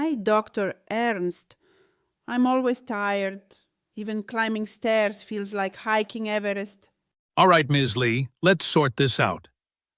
Hi, Dr. Ernst. I'm always tired. Even climbing stairs feels like hiking Everest. All right, Ms. Lee, let's sort this out.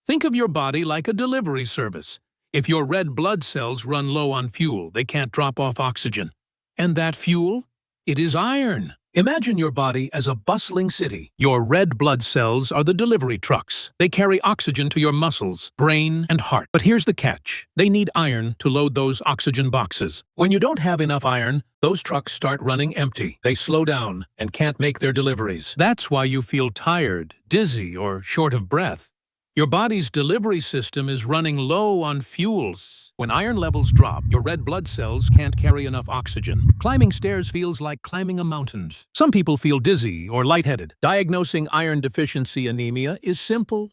Think of your body like a delivery service. If your red blood cells run low on fuel, they can't drop off oxygen. And that fuel? It is iron. Imagine your body as a bustling city. Your red blood cells are the delivery trucks. They carry oxygen to your muscles, brain, and heart. But here's the catch. They need iron to load those oxygen boxes. When you don't have enough iron, those trucks start running empty. They slow down and can't make their deliveries. That's why you feel tired, dizzy, or short of breath. Your body's delivery system is running low on fuels. When iron levels drop, your red blood cells can't carry enough oxygen. Climbing stairs feels like climbing a mountain. Some people feel dizzy or lightheaded. Diagnosing iron deficiency anemia is simple.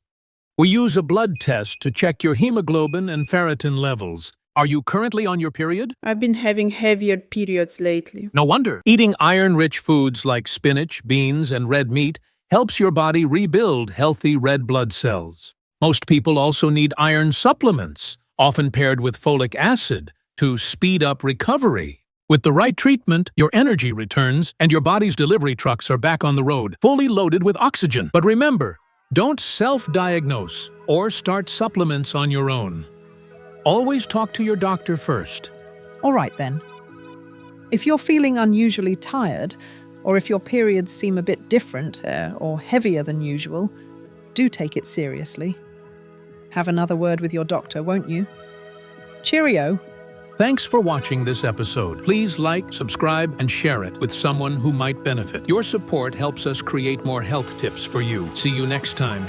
We use a blood test to check your hemoglobin and ferritin levels. Are you currently on your period? I've been having heavier periods lately. No wonder. Eating iron-rich foods like spinach, beans, and red meat helps your body rebuild healthy red blood cells. Most people also need iron supplements, often paired with folic acid, to speed up recovery. With the right treatment, your energy returns and your body's delivery trucks are back on the road, fully loaded with oxygen. But remember, don't self-diagnose or start supplements on your own. Always talk to your doctor first. All right then. If you're feeling unusually tired, or if your periods seem a bit different or heavier than usual, do take it seriously. Have another word with your doctor, won't you? Cheerio! Thanks for watching this episode. Please like, subscribe, and share it with someone who might benefit. Your support helps us create more health tips for you. See you next time.